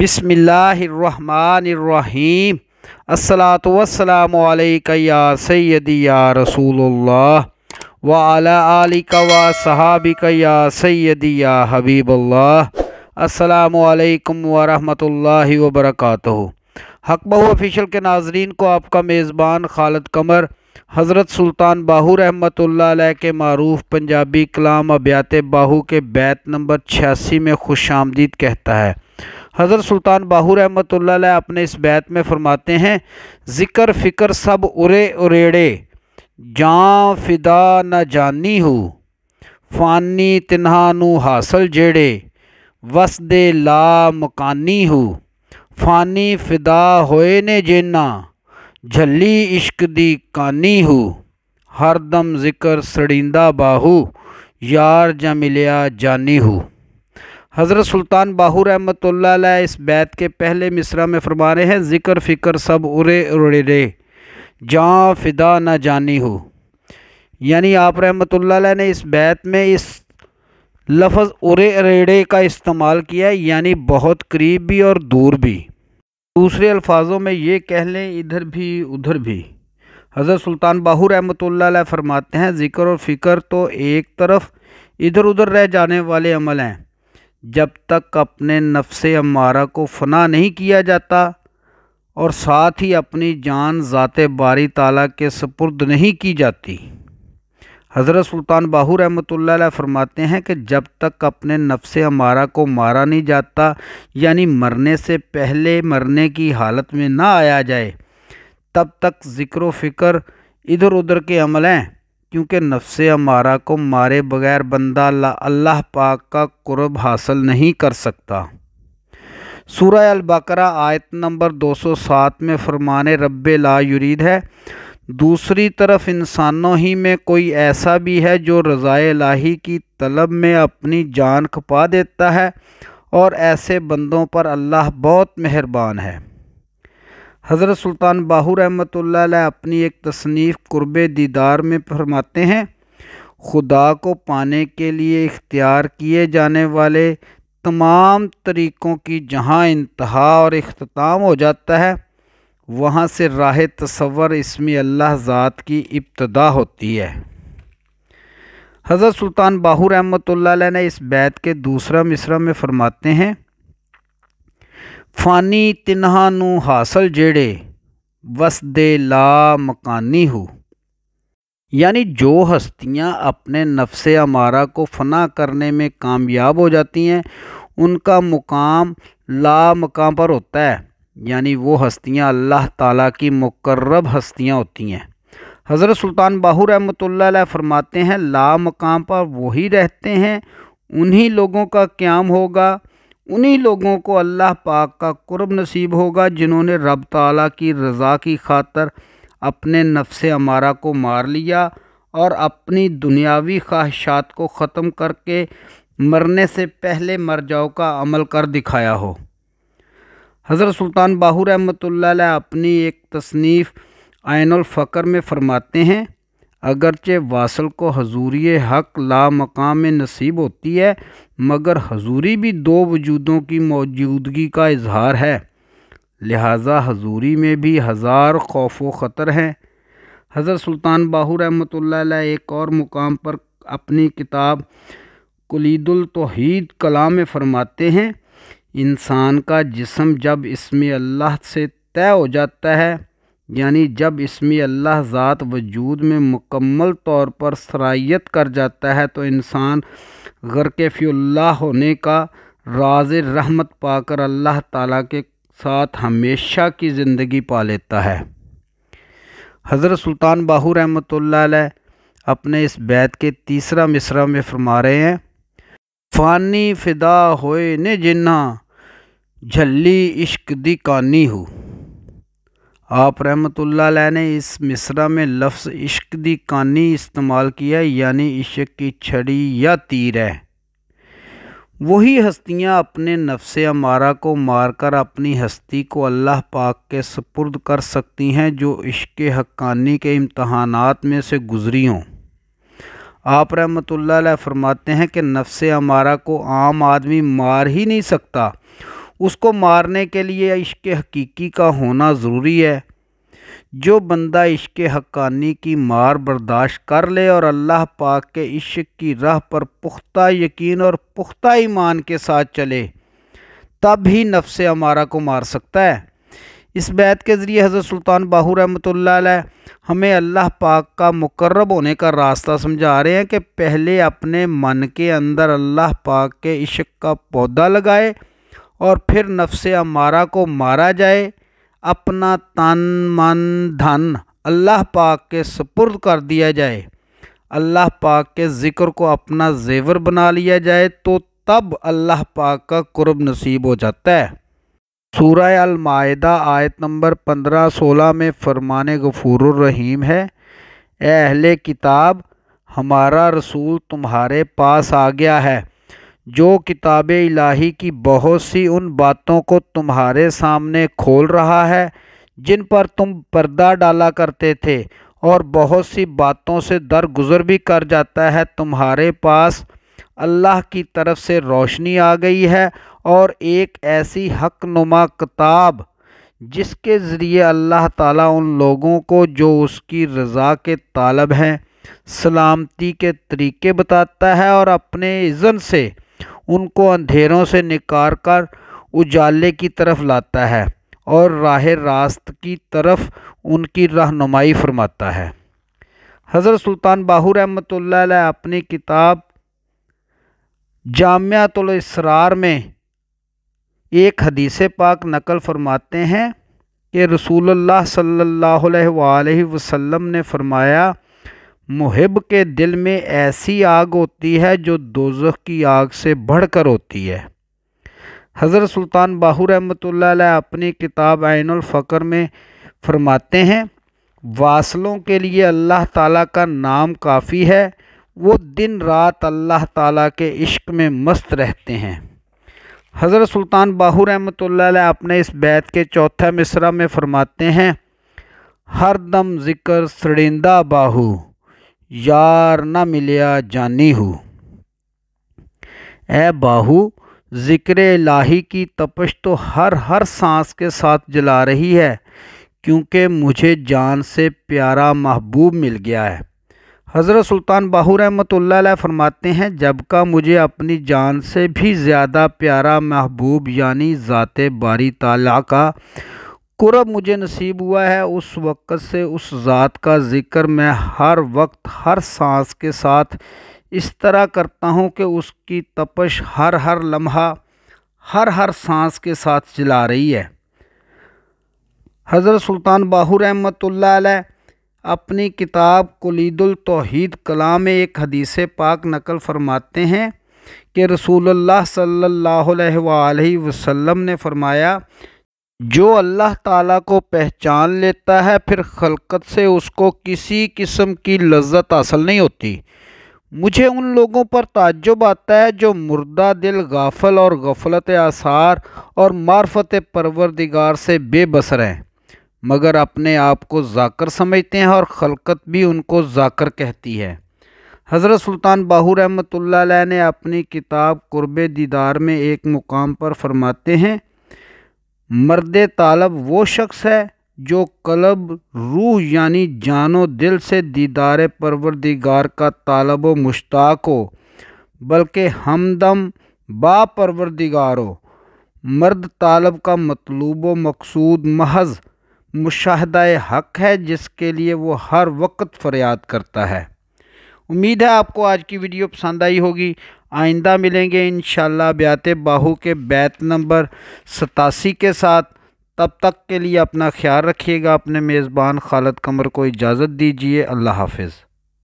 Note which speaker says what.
Speaker 1: बिस्मिल्लाहिर्रहमानिर्रहीम। अस्सलातु वस्सलामु अलैका या सय्यदी या रसूलुल्लाह व अला आलिका व सहाबिका या सय्यदी या हबीबुल्लाह। अस्सलामु अलैकुम व रहमतुल्लाहि व बरकातुहू। हक बहू ऑफिशियल के नाजरीन को आपका मेज़बान खालिद कमर हज़रत सुल्तान बाहू रहमतुल्लाह अलैह के मारूफ पंजाबी कलाम अबियात बाहू के बैत नंबर 86 में खुशामदीद कहता है। हज़रत सुल्तान बाहू रहमतुल्लाह अलैह अपने इस बैत में फरमाते हैं, ज़िक्र फ़िक्र सब उरे उरेड़े, जान फिदा न जानी हूँ, फ़ानी तिन्हा नू हासिल जेड़े, वसदे ला मकानी हूँ, फ़ानी फिदा होए ने जेना, झली इश्क दी कानी हूँ, हर दम ज़िक्र सड़ींदा बाहू, यार जा मिलिया जानी हूँ। हज़रत सुल्तान बाहू रहमतुल्लाह अलैह इस बैत के पहले मिसरा में फरमा रहे हैं, ज़िक्र फ़िक्र सब उरे उरेड़े, जान फिदा न जानी हो। यानी आप रहमतुल्लाह अलैह ने इस बैत में इस लफ्ज़ उरे उरेड़े का इस्तेमाल किया है, यानी बहुत करीब भी और दूर भी। दूसरे अल्फाजों में ये कह लें, इधर भी उधर भी। हज़रत सुल्तान बाहू रहमतुल्लाह अलैह फरमाते हैं, ज़िक्र और फ़िक्र तो एक तरफ इधर उधर रह जाने वाले अमल हैं, जब तक अपने नफ्से अम्मारा को फना नहीं किया जाता और साथ ही अपनी जान ज़ाते बारी ताला के सुपुर्द नहीं की जाती। हज़रत सुल्तान बाहू रहमतुल्लाह अलैह फरमाते हैं कि जब तक अपने नफ्से अम्मारा को मारा नहीं जाता, यानी मरने से पहले मरने की हालत में ना आया जाए, तब तक ज़िक्र व फ़िक्र इधर उधर के अमल हैं, क्योंकि नफ्से अमारा को मारे बगैर बंदा अल्लाह पाक का कुर्ब हासिल नहीं कर सकता। सूरह अल बकरा आयत नंबर 207 में फरमाने रब्बे ला युरीद है। दूसरी तरफ इंसानों ही में कोई ऐसा भी है जो रज़ाए इलाही की तलब में अपनी जान खपा देता है, और ऐसे बंदों पर अल्लाह बहुत मेहरबान है। हज़रत सुल्तान बाहू रहमतुल्लाह अलैह अपनी एक तसनीफ़ कुर्बे दीदार में फरमाते हैं, खुदा को पाने के लिए इख्तियार किए जाने वाले तमाम तरीक़ों की जहाँ इंतहा और इख्तिताम हो जाता है, वहाँ से राह तसव्वुर इसमें अल्लाह ज़ात की इब्तिदा होती है। हज़रत सुल्तान बाहू रहमतुल्लाह अलैह ने इस बैत के दूसरा मिसरा में फरमाते हैं, फ़ानी तिन्हा नू हासिल जेड़े, वसदे ला मकानी हो। यानी जो हस्तियाँ अपने नफ्से अमारा को फ़ना करने में कामयाब हो जाती हैं, उनका मुकाम ला मकाम पर होता है, यानी वो हस्तियाँ अल्लाह ताला की मुकर्रब हस्तियाँ होती हैं। हज़रत सुल्तान बाहू रहमतुल्लाह अलैह फरमाते हैं, ला मकाम पर वही रहते हैं, उन्हीं लोगों का क़याम होगा, उन्हीं लोगों को अल्लाह पाक का कुर्ब नसीब होगा जिन्होंने रब ताला की रज़ा की खातर अपने नफ्से अमारा को मार लिया और अपनी दुनियावी ख्वाहिशात को ख़त्म करके मरने से पहले मर जाओ का अमल कर दिखाया हो। हज़रत सुल्तान बाहू रहमतुल्लाह अलैह अपनी एक तसनीफ़ ऐनुल फ़क्र में फ़रमाते हैं, अगरचे वासल को हजूरी हक़ ला मकाम में नसीब होती है, मगर हजूरी भी दो वजूदों की मौजूदगी का इजहार है, लिहाजा हजूरी में भी हज़ार खौफ व ख़तर हैं। हज़रत सुल्तान बाहू रहमतुल्लाह अलैह एक और मुकाम पर अपनी किताब कुलीदुल तौहीद कलाम में फ़रमाते हैं, इंसान का जिस्म जब इसमें अल्लाह से तय हो जाता है, यानी जब इसमें अल्लाह ज़ात वजूद में मुकम्मल तौर पर सरायत कर जाता है, तो इंसान गर्क़ फ़िउल्लाह होने का राज़ रहमत पाकर अल्लाह ताला के साथ हमेशा की ज़िंदगी पा लेता है। हज़रत सुल्तान बाहू रहमतुल्लाह अलैह अपने इस बैत के तीसरा मिसरा में फरमा रहे हैं, फ़ानी फिदा होए ने जिन्ना, झल्ली इश्क दी कानी हो। आप रहमतुल्लाह अलैह ने इस मिसरा में लफ्ज़ इश्क दी कानी इस्तेमाल किया, यानी इश्क की छड़ी या तीर है। वही हस्तियाँ अपने नफ्से अमारा को मारकर अपनी हस्ती को अल्लाह पाक के सुपुर्द कर सकती हैं, जो इश्क हक्कानी के इम्तहानात में से गुज़री हों। आप रहमतुल्लाह अलैह फरमाते हैं कि नफ्से अमारा को आम आदमी मार ही नहीं सकता, اس کو مارنے کے لیے عشق حقیقی کا ہونا ضروری ہے۔ جو بندہ عشق حقانی کی مار برداشت کر لے اور اللہ پاک کے عشق کی راہ پر پختہ یقین اور پختہ ایمان کے ساتھ چلے، تب ہی نفس امارہ کو مار سکتا ہے۔ اس بیت کے ذریعے حضرت سلطان باہو رحمۃ اللہ علیہ ہمیں اللہ پاک کا مقرب ہونے کا راستہ سمجھا رہے ہیں کہ پہلے اپنے من کے اندر اللہ پاک کے عشق کا پودا لگائے اور پھر نفس امارہ کو مارا جائے، اپنا تن من دھن اللہ پاک کے سپرد کر دیا جائے، اللہ پاک کے ذکر کو اپنا زیور بنا لیا جائے، تو تب اللہ پاک کا قرب نصیب ہو جاتا ہے۔ سورہ المائدہ آیت نمبر 15-16 میں فرمان غفور الرحیم ہے، اے اہل کتاب، ہمارا رسول تمہارے پاس آ گیا ہے جو کتاب الہی کی بہت سی ان باتوں کو تمہارے سامنے کھول رہا ہے جن پر تم پردہ ڈالا کرتے تھے، اور بہت سی باتوں سے درگزر بھی کر جاتا ہے۔ تمہارے پاس اللہ کی طرف سے روشنی آ گئی ہے اور ایک ایسی حق نما کتاب جس کے ذریعے اللہ تعالیٰ ان لوگوں کو جو اس کی رضا کے طالب ہیں سلامتی کے طریقے بتاتا ہے اور اپنے اذن سے ان کو اندھیروں سے نکال کر اجالے کی طرف لاتا ہے اور راہ راست کی طرف ان کی رہنمائی فرماتا ہے۔ حضرت سلطان باہو رحمۃ اللہ علیہ اپنی کتاب جامعۃ الاسرار میں ایک حدیث پاک نقل فرماتے ہیں کہ رسول اللہ صلی اللہ علیہ وآلہ وسلم نے فرمایا، محب کے دل میں ایسی آگ ہوتی ہے جو دوزخ کی آگ سے بڑھ کر ہوتی ہے۔ حضرت سلطان باہو رحمۃ اللہ علیہ اپنی کتاب عین الفقر میں فرماتے ہیں، واصلوں کے لیے اللہ تعالیٰ کا نام کافی ہے، وہ دن رات اللہ تعالیٰ کے عشق میں مست رہتے ہیں۔ حضرت سلطان باہو رحمۃ اللہ علیہ اپنے اس بیت کے چوتھا مصرع میں فرماتے ہیں، ہر دم ذکر سڑندہ باہو، یار نہ ملیا جانی ہو۔ اے باہو، ذکر الہی کی تپش تو ہر سانس کے ساتھ جلا رہی ہے، کیونکہ مجھے جان سے پیارا محبوب مل گیا ہے۔ حضرت سلطان باہو رحمۃ اللہ علیہ فرماتے ہیں، جب کا مجھے اپنی جان سے بھی زیادہ پیارا محبوب یعنی ذات باری تعالیٰ کا قرب مجھے نصیب ہوا ہے، اس وقت سے اس ذات کا ذکر میں ہر وقت ہر سانس کے ساتھ اس طرح کرتا ہوں کہ اس کی تپش ہر لمحہ ہر سانس کے ساتھ جلا رہی ہے۔ حضرت سلطان باہو رحمۃ اللہ علیہ اپنی کتاب کلید التوحید کلام میں ایک حدیث پاک نقل فرماتے ہیں کہ رسول اللہ صلی اللہ علیہ وآلہ وسلم نے فرمایا، جو اللہ تعالیٰ کو پہچان لیتا ہے پھر خلقت سے اس کو کسی قسم کی لذت حاصل نہیں ہوتی۔ مجھے ان لوگوں پر تعجب آتا ہے جو مردہ دل غافل اور غفلت آثار اور معرفت پروردگار سے بے بصر ہیں، مگر اپنے آپ کو ذاکر سمجھتے ہیں اور خلقت بھی ان کو ذاکر کہتی ہے۔ حضرت سلطان باہو رحمۃ اللہ علیہ نے اپنی کتاب قرب دیدار میں ایک مقام پر فرماتے ہیں، مرد طالب وہ شخص ہے جو قلب روح یعنی جان و دل سے دیدار پروردگار کا طالب و مشتاق ہو، بلکہ ہمدم با پروردگار ہو۔ مرد طالب کا مطلوب و مقصود محض مشاہدہ حق ہے جس کے لیے وہ ہر وقت فریاد کرتا ہے۔ امید ہے آپ کو آج کی ویڈیو پسند آئی ہوگی۔ آئندہ ملیں گے انشاءاللہ بیات باہو کے بیت نمبر 87 کے ساتھ۔ تب تک کے لیے اپنا خیال رکھیے گا۔ اپنے میزبان خالد قمر کو اجازت دیجیے۔ اللہ حافظ۔